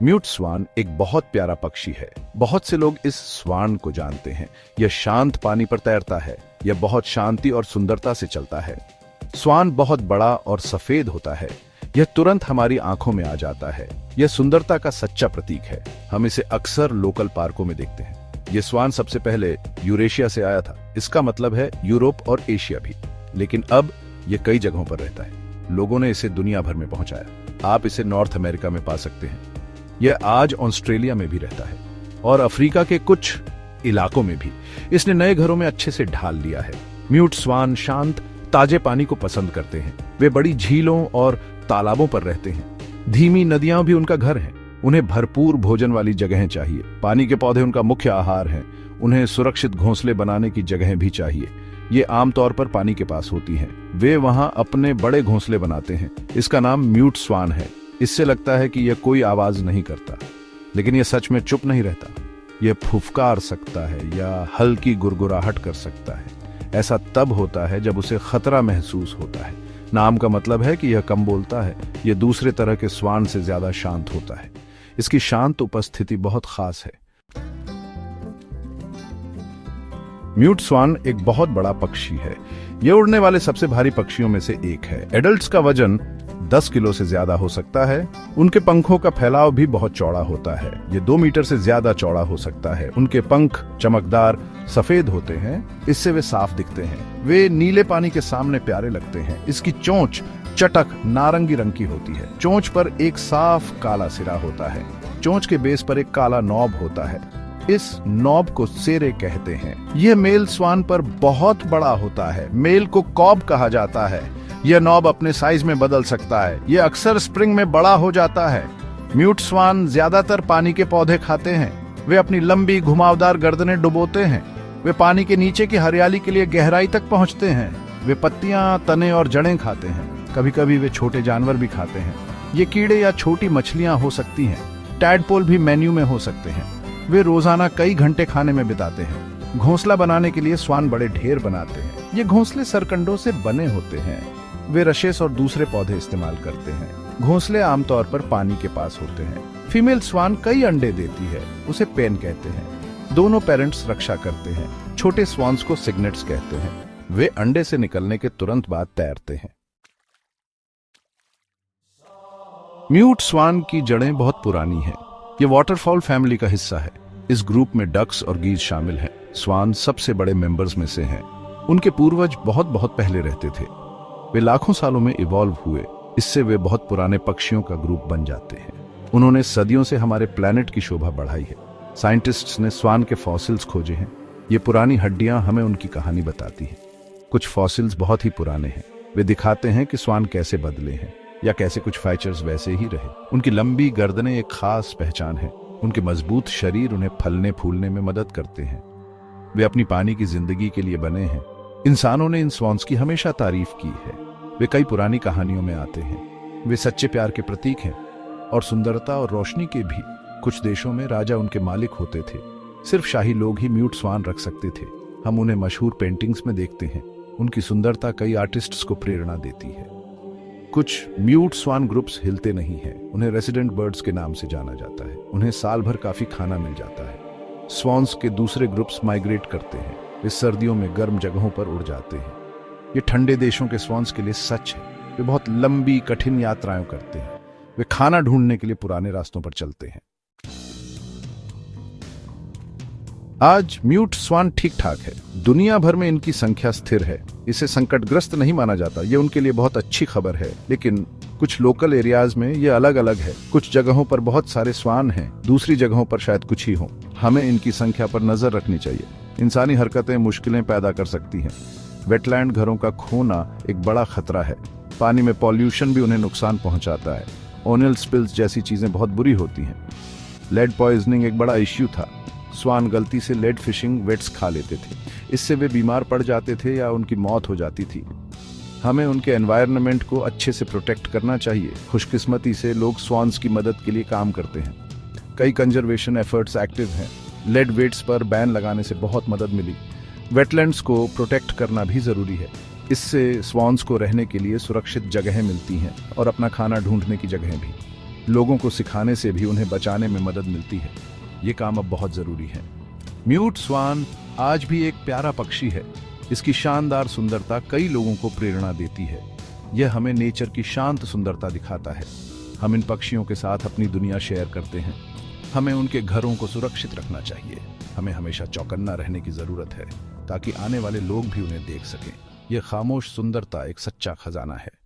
Mute स्वान एक बहुत प्यारा पक्षी है। बहुत से लोग इस स्वान को जानते हैं। यह शांत पानी पर तैरता है। यह बहुत शांति और सुंदरता से चलता है। स्वान बहुत बड़ा और सफेद होता है। यह तुरंत हमारी आंखों में आ जाता है। यह सुंदरता का सच्चा प्रतीक है। हम इसे अक्सर लोकल पार्कों में देखते हैं। यह स्वान सबसे पहले यूरेशिया से आया था। इसका मतलब है यूरोप और एशिया भी, लेकिन अब यह कई जगहों पर रहता है। लोगों ने इसे दुनिया भर में पहुंचाया। आप इसे नॉर्थ अमेरिका में पा सकते हैं। यह आज ऑस्ट्रेलिया में भी रहता है और अफ्रीका के कुछ इलाकों में भी। इसने नए घरों में अच्छे से ढाल लिया है। म्यूट स्वान शांत ताजे पानी को पसंद करते हैं। वे बड़ी झीलों और तालाबों पर रहते हैं। धीमी नदियां भी उनका घर हैं। उन्हें भरपूर भोजन वाली जगहें चाहिए। पानी के पौधे उनका मुख्य आहार हैं। उन्हें सुरक्षित घोंसले बनाने की जगहें भी चाहिए। ये आमतौर पर पानी के पास होती हैं। वे वहां अपने बड़े घोंसले बनाते हैं। इसका नाम म्यूट स्वान है। इससे लगता है कि यह कोई आवाज नहीं करता, लेकिन यह सच में चुप नहीं रहता। यह फुफकार सकता है या हल्की गुरगुराहट कर सकता है। ऐसा तब होता है जब उसे खतरा महसूस होता है। नाम का मतलब है कि यह कम बोलता है। यह दूसरे तरह के स्वान से ज्यादा शांत होता है। इसकी शांत उपस्थिति बहुत खास है। म्यूट स्वान एक बहुत बड़ा पक्षी है। यह उड़ने वाले सबसे भारी पक्षियों में से एक है। एडल्ट्स का वजन 10 किलो से ज्यादा हो सकता है। उनके पंखों का फैलाव भी बहुत चौड़ा होता है। ये 2 मीटर से ज्यादा चौड़ा हो सकता है। उनके पंख चमकदार सफेद होते हैं। इससे वे साफ दिखते हैं। वे नीले पानी के सामने प्यारे लगते हैं। इसकी चोंच चटक नारंगी रंग की होती है। चोंच पर एक साफ काला सिरा होता है। चोंच के बेस पर एक काला नॉब होता है। इस नॉब को सेरे कहते हैं। यह मेल स्वान पर बहुत बड़ा होता है। मेल को कॉब कहा जाता है। यह नॉब अपने साइज में बदल सकता है। यह अक्सर स्प्रिंग में बड़ा हो जाता है। म्यूट स्वान ज्यादातर पानी के पौधे खाते हैं। वे अपनी लंबी घुमावदार गर्दनें डुबोते हैं। वे पानी के नीचे की हरियाली के लिए गहराई तक पहुंचते हैं। वे पत्तियां, तने और जड़ें खाते हैं। कभी कभी वे छोटे जानवर भी खाते हैं। ये कीड़े या छोटी मछलियां हो सकती हैं। टैडपोल भी मेन्यू में हो सकते हैं। वे रोजाना कई घंटे खाने में बिताते हैं। घोंसला बनाने के लिए स्वान बड़े ढेर बनाते हैं। ये घोंसले सरकंडों से बने होते हैं। वे रशेस और दूसरे पौधे इस्तेमाल करते हैं। घोंसले आमतौर पर पानी के पास होते हैं। फीमेल स्वान कई अंडे देती है। उसे पेन कहते हैं। दोनों पेरेंट्स रक्षा करते हैं। छोटे स्वान्स को सिग्नेट्स कहते हैं। वे अंडे से निकलने के तुरंत बाद तैरते हैं। म्यूट स्वान की जड़ें बहुत पुरानी हैं। ये वाटरफॉल फैमिली का हिस्सा है। इस ग्रुप में डक्स और गीज शामिल हैं। स्वान सबसे बड़े मेंबर्स में से हैं। उनके पूर्वज बहुत बहुत पहले रहते थे। वे लाखों सालों में इवॉल्व हुए। इससे वे बहुत पुराने पक्षियों का ग्रुप बन जाते हैं। उन्होंने सदियों से हमारे प्लेनेट की शोभा बढ़ाई है। साइंटिस्ट्स ने स्वान के फॉसिल्स खोजे हैं। ये पुरानी हड्डियां हमें उनकी कहानी बताती हैं। कुछ फॉसिल्स बहुत ही पुराने हैं। वे दिखाते हैं कि स्वान कैसे बदले हैं या कैसे कुछ फीचर्स वैसे ही रहे। उनकी लंबी गर्दनें एक खास पहचान है। उनके मजबूत शरीर उन्हें फलने फूलने में मदद करते हैं। वे अपनी पानी की जिंदगी के लिए बने हैं। इंसानों ने इन स्वान्स की हमेशा तारीफ की है। वे कई पुरानी कहानियों में आते हैं। वे सच्चे प्यार के प्रतीक हैं और सुंदरता और रोशनी के भी। कुछ देशों में राजा उनके मालिक होते थे। सिर्फ शाही लोग ही म्यूट स्वान रख सकते थे। हम उन्हें मशहूर पेंटिंग्स में देखते हैं। उनकी सुंदरता कई आर्टिस्ट्स को प्रेरणा देती है। कुछ म्यूट स्वान ग्रुप्स हिलते नहीं हैं। उन्हें रेसिडेंट बर्ड्स के नाम से जाना जाता है। उन्हें साल भर काफी खाना मिल जाता है। स्वान्स के दूसरे ग्रुप्स माइग्रेट करते हैं। वे सर्दियों में गर्म जगहों पर उड़ जाते हैं। ये ठंडे देशों के स्वान्स के लिए सच है। वे बहुत लंबी कठिन यात्राएं करते हैं। वे खाना ढूंढने के लिए पुराने रास्तों पर चलते हैं। आज म्यूट स्वान ठीक ठाक है। दुनिया भर में इनकी संख्या स्थिर है। इसे संकटग्रस्त नहीं माना जाता। ये उनके लिए बहुत अच्छी खबर है। लेकिन कुछ लोकल एरियाज में ये अलग अलग है। कुछ जगहों पर बहुत सारे स्वान हैं, दूसरी जगहों पर शायद कुछ ही हों। हमें इनकी संख्या पर नजर रखनी चाहिए। इंसानी हरकतें मुश्किलें पैदा कर सकती हैं। वेटलैंड घरों का खोना एक बड़ा खतरा है। पानी में पॉल्यूशन भी उन्हें नुकसान पहुंचाता है। ओनिल स्पिल्स जैसी चीजें बहुत बुरी होती हैं। लेड पॉइजनिंग एक बड़ा इश्यू था। स्वान गलती से लेड फिशिंग वेट्स खा लेते थे। इससे वे बीमार पड़ जाते थे या उनकी मौत हो जाती थी। हमें उनके एनवायरनमेंट को अच्छे से प्रोटेक्ट करना चाहिए। खुशकिस्मती से लोग स्वान्स की मदद के लिए काम करते हैं। कई कंजर्वेशन एफर्ट्स एक्टिव हैं। लेड वेट्स पर बैन लगाने से बहुत मदद मिली। वेटलैंड्स को प्रोटेक्ट करना भी जरूरी है। इससे स्वान्स को रहने के लिए सुरक्षित जगहें मिलती हैं और अपना खाना ढूंढने की जगहें भी। लोगों को सिखाने से भी उन्हें बचाने में मदद मिलती है। ये काम अब बहुत जरूरी है। म्यूट स्वान आज भी एक प्यारा पक्षी है। इसकी शानदार सुंदरता कई लोगों को प्रेरणा देती है। यह हमें नेचर की शांत सुंदरता दिखाता है। हम इन पक्षियों के साथ अपनी दुनिया शेयर करते हैं। हमें उनके घरों को सुरक्षित रखना चाहिए। हमें हमेशा चौकन्ना रहने की जरूरत है ताकि आने वाले लोग भी उन्हें देख सकें। यह खामोश सुंदरता एक सच्चा खजाना है।